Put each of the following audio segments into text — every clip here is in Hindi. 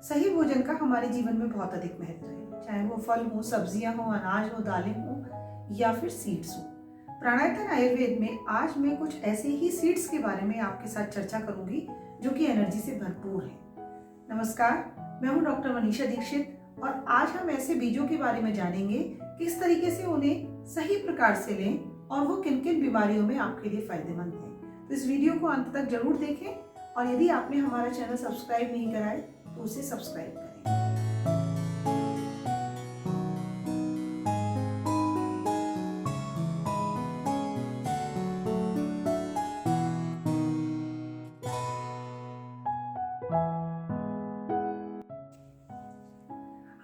सही भोजन का हमारे जीवन में बहुत अधिक महत्व है, चाहे वो फल हो, सब्जियां हो, अनाज हो, दालें हो या फिर सीड्स हो। प्राणायाम आयुर्वेद में आज मैं कुछ ऐसे ही सीड्स के बारे में आपके साथ चर्चा करूंगी जो कि एनर्जी से भरपूर है। नमस्कार, मैं हूं डॉक्टर मनीषा दीक्षित और आज हम ऐसे बीजों के बारे में जानेंगे किस तरीके से उन्हें सही प्रकार से लें और वो किन किन बीमारियों में आपके लिए फायदेमंद है। तो इस वीडियो को अंत तक जरूर देखें और यदि आपने हमारा चैनल सब्सक्राइब नहीं करा है तो उसे सब्सक्राइब करें।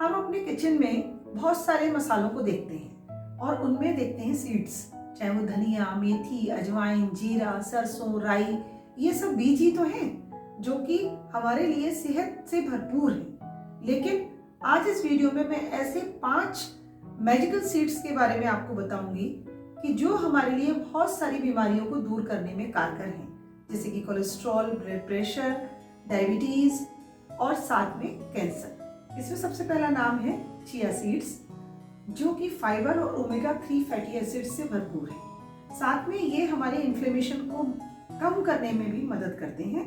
हम अपने किचन में बहुत सारे मसालों को देखते हैं और उनमें देखते हैं सीड्स, चाहे वो धनिया, मेथी, अजवाइन, जीरा, सरसों, राई, ये सब बीज ही तो हैं जो कि हमारे लिए सेहत से भरपूर हैं। लेकिन आज इस वीडियो में मैं ऐसे 5 मैजिकल सीड्स के बारे में आपको बताऊंगी कि जो हमारे लिए बहुत सारी बीमारियों को दूर करने में कारगर हैं, जैसे कि कोलेस्ट्रॉल, ब्लड प्रेशर, डायबिटीज और साथ में कैंसर। इसमें सबसे पहला नाम है चिया सीड्स, जो कि फाइबर और ओमेगा 3 फैटी एसिड से भरपूर है। साथ में ये हमारे इन्फ्लेमेशन को कम करने में भी मदद करते हैं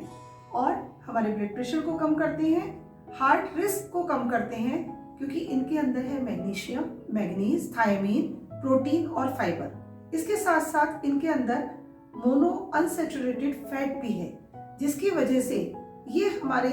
और हमारे ब्लड प्रेशर को कम करते हैं, हार्ट रिस्क को कम करते हैं, क्योंकि इनके अंदर है मैग्नीशियम, मैग्नीज, थायमीन, प्रोटीन और फाइबर। इसके साथ साथ इनके अंदर मोनो अनसैचुरेटेड फैट भी है, जिसकी वजह से ये हमारे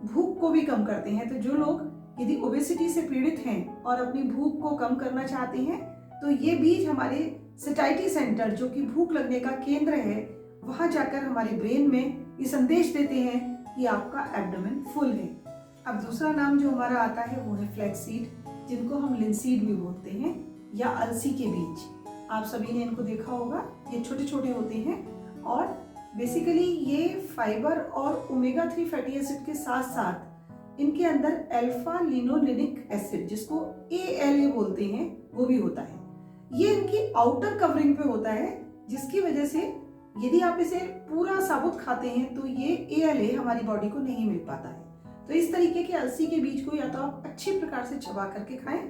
भूख को भी कम करते हैं। तो जो लोग यदि ओबेसिटी से पीड़ित हैं और अपनी भूख को कम करना चाहते हैं तो ये बीज हमारे सैटिस्फैक्टरी सेंटर, जो कि भूख लगने का केंद्र है, वहां जाकर हमारे ब्रेन में ये संदेश देते हैं कि आपका एब्डोमेन फुल है। अब दूसरा नाम जो हमारा आता है वो है फ्लैक्स सीड, जिनको हम लिनसीड भी बोलते हैं, या अलसी के बीज। आप सभी ने इनको देखा होगा, ये छोटे छोटे होते हैं और बेसिकली ये फाइबर और ओमेगा 3 फैटी एसिड के साथ साथ इनके अंदर अल्फा लिनोलेनिक एसिड, जिसको ALA बोलते हैं, वो भी होता है। ये इनकी आउटर कवरिंग पे होता है, जिसकी वजह से यदि आप इसे पूरा साबुत खाते हैं तो ये ALA हमारी बॉडी को नहीं मिल पाता है। तो इस तरीके के अलसी के बीज को या तो आप अच्छी प्रकार से चबा करके खाएं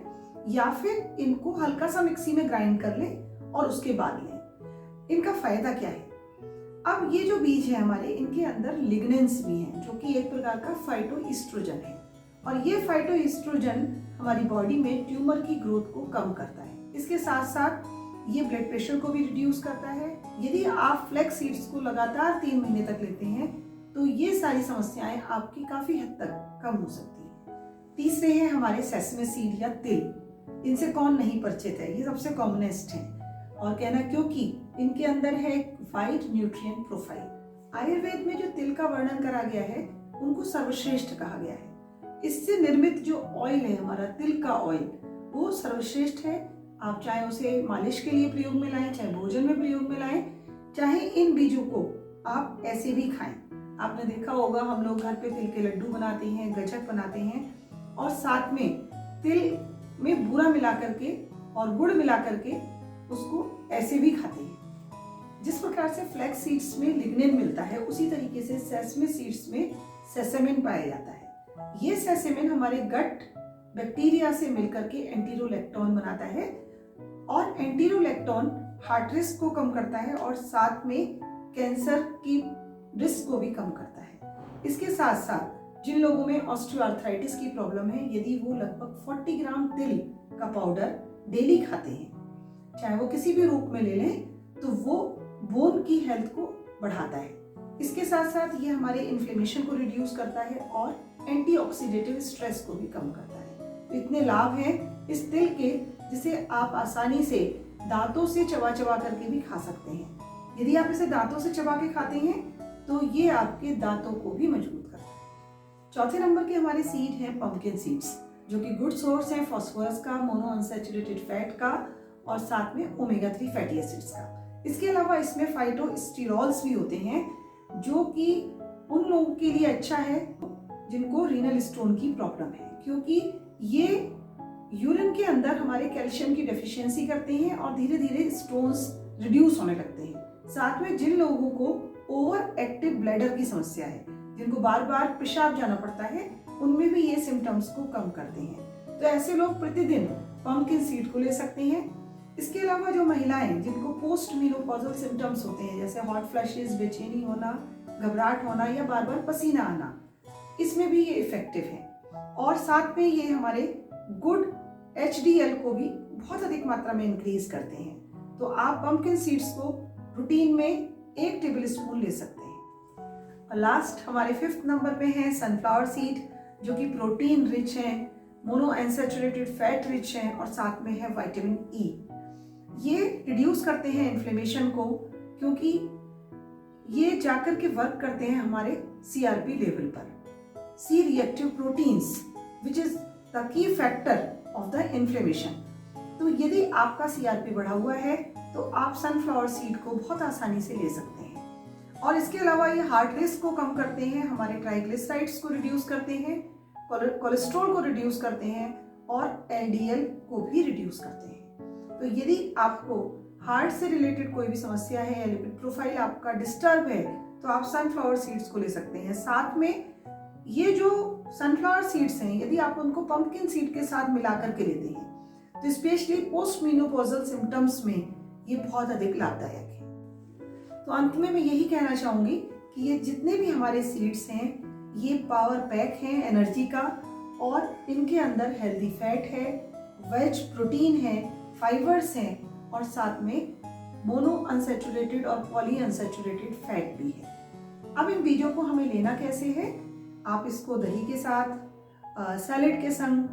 या फिर इनको हल्का सा मिक्सी में ग्राइंड कर लें और उसके बाद लें। इनका फायदा क्या है? अब ये जो बीज है हमारे, इनके अंदर लिग्नेंस भी हैं, जो कि एक प्रकार का फाइटोइस्ट्रोजन है और ये फाइटोइस्ट्रोजन हमारी बॉडी में ट्यूमर की ग्रोथ को कम करता है। इसके साथ साथ ये ब्लड प्रेशर को भी रिड्यूस करता है। यदि आप फ्लैक्स सीड्स को लगातार 3 महीने तक लेते हैं तो ये सारी समस्याएं आपकी काफी हद तक कम हो सकती है। तीसरे हैं हमारे सेसमे सीड या तिल। इनसे कौन नहीं परिचित है, ये सबसे कॉमनेस्ट है और कहना क्योंकि इनके अंदर है एक वाइड न्यूट्रिएंट प्रोफाइल। आयुर्वेद में जो तिल का वर्णन करा गया है उनको सर्वश्रेष्ठ कहा गया है। इससे निर्मित जो ऑयल है हमारा तिल का ऑयल, वो सर्वश्रेष्ठ है। आप चाहे उसे मालिश के लिए प्रयोग में लाएं, चाहे भोजन में प्रयोग में लाएं, चाहे इन बीजों को आप ऐसे भी खाएं। आपने देखा होगा हम लोग घर पे तिल के लड्डू बनाते हैं, गज्जक बनाते हैं और साथ में तिल में बूरा मिला करके और गुड़ मिला करके उसको ऐसे भी खाते हैं। जिस प्रकार से फ्लैक्स सीड्स में लिग्निन मिलता है, उसी तरीके से सेसमे सीड्स में सेसेमिन पाया जाता है। ये सेसेमिन हमारे गट बैक्टीरिया से मिलकर के एंटीरोलेक्टोन बनाता है और एंटीरोलेक्टोन हार्ट रिस्क को कम करता है और साथ में कैंसर की रिस्क को भी कम करता है। इसके साथ साथ जिन लोगों में ऑस्टियोआर्थराइटिस की प्रॉब्लम है, यदि वो लगभग 40 ग्राम तिल का पाउडर डेली खाते हैं, चाहे वो किसी भी रूप में ले लें, तो वो बोन की हेल्थ को बढ़ाता है। इसके साथ साथ ये हमारे इन्फ्लेमेशन को रिड्यूस करता है और एंटीऑक्सीडेटिव स्ट्रेस को भी कम करता है। तो इतने लाभ हैं इस तिल के, जिसे आप आसानी से दांतों से चबा चबा करके भी खा सकते हैं। यदि आप इसे दांतों से चबा के खाते हैं तो ये आपके दांतों को भी मजबूत करता है। चौथे नंबर के हमारे सीड हैं पंपकिन सीड्स, जो कि गुड सोर्स है फॉस्फोरस का, मोनो अनसैचुरेटेड फैट का और साथ में ओमेगा 3 फैटी एसिड्स का। इसके अलावा इसमें फाइटोस्टेरॉल्स भी होते हैं, जो कि उन लोगों के लिए अच्छा है जिनको रीनल स्टोन की प्रॉब्लम है, क्योंकि ये यूरिन के अंदर हमारे कैल्शियम की डेफिशिएंसी करते हैं और धीरे धीरे स्टोन्स रिड्यूस होने लगते हैं। साथ में जिन लोगों को ओवर एक्टिव ब्लैडर की समस्या है, जिनको बार बार पेशाब जाना पड़ता है, उनमें भी ये सिम्टम्स को कम करते हैं। तो ऐसे लोग प्रतिदिन पंपकिन सीड को ले सकते हैं। इसके अलावा जो महिलाएं जिनको पोस्ट मेनोपॉजल सिम्टम्स होते हैं, जैसे हॉट फ्लैशेस, बेचैनी होना, घबराहट होना या बार बार पसीना आना, इसमें भी ये इफेक्टिव है। और साथ में ये हमारे गुड HDL को भी बहुत अधिक मात्रा में इंक्रीज करते हैं। तो आप पंपकिन सीड्स को रूटीन में 1 टेबल स्पून ले सकते हैं। और लास्ट हमारे 5th नंबर पे है सनफ्लावर सीड, जो कि प्रोटीन रिच है, मोनो अनसैचुरेटेड फैट रिच है और साथ में है विटामिन E। ये रिड्यूस करते हैं इन्फ्लेमेशन को, क्योंकि ये जाकर के वर्क करते हैं हमारे CRP लेवल पर। C reactive proteins which is the key factor of the inflammation. तो यदि आपका CRP बढ़ा हुआ है तो आप सनफ्लावर सीड को बहुत आसानी से ले सकते हैं। और इसके अलावा ये हार्ट रिस्क को कम करते हैं, हमारे ट्राइग्लिसराइड्स को रिड्यूस करते हैं, कोलेस्ट्रॉल को रिड्यूस करते हैं और LDL को भी रिड्यूस करते हैं। तो यदि आपको हार्ट से रिलेटेड कोई भी समस्या है या लिपिड प्रोफाइल आपका डिस्टर्ब है, तो आप सनफ्लावर सीड्स को ले सकते हैं। साथ में ये जो सनफ्लावर सीड्स हैं, यदि आप उनको पंपकिन सीड के साथ मिला करके लेते हैं, तो स्पेशली पोस्ट मेनोपॉजल सिम्टम्स में ये बहुत अधिक लाभदायक है। तो अंत में मैं यही कहना चाहूंगी कि ये जितने भी हमारे सीड्स हैं, ये पावर पैक हैं एनर्जी का, और इनके अंदर हेल्दी फैट है, वेज प्रोटीन है, फाइबर्स हैं और साथ में मोनो अनसैचुरेटेड और पॉली अनसैचुरेटेड फैट भी है। अब इन बीजों को हमें लेना कैसे है? आप इसको दही के साथ, सैलेड के संग,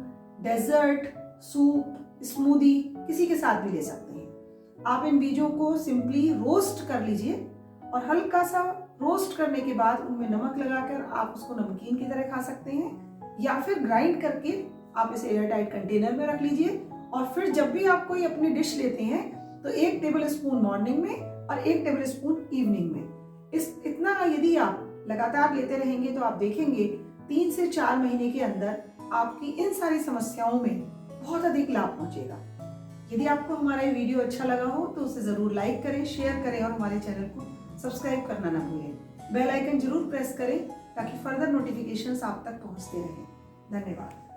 डेजर्ट, सूप, स्मूदी किसी के साथ भी ले सकते हैं। आप इन बीजों को सिंपली रोस्ट कर लीजिए और हल्का सा रोस्ट करने के बाद उनमें नमक लगाकर आप उसको नमकीन की तरह खा सकते हैं, या फिर ग्राइंड करके आप इसे एयर टाइट कंटेनर में रख लीजिए। और फिर जब भी आप कोई अपनी डिश लेते हैं तो 1 टेबल स्पून मॉर्निंग में और 1 टेबल स्पून इवनिंग में। इतना यदि आप लगातार लेते रहेंगे तो आप देखेंगे 3 से 4 महीने के अंदर आपकी इन सारी समस्याओं में बहुत अधिक लाभ पहुंचेगा। यदि आपको हमारा ये वीडियो अच्छा लगा हो तो उसे जरूर लाइक करें, शेयर करें और हमारे चैनल को सब्सक्राइब करना ना भूलें। बेल आइकन जरूर प्रेस करें ताकि फर्दर नोटिफिकेशंस आप तक पहुंचते रहें। धन्यवाद।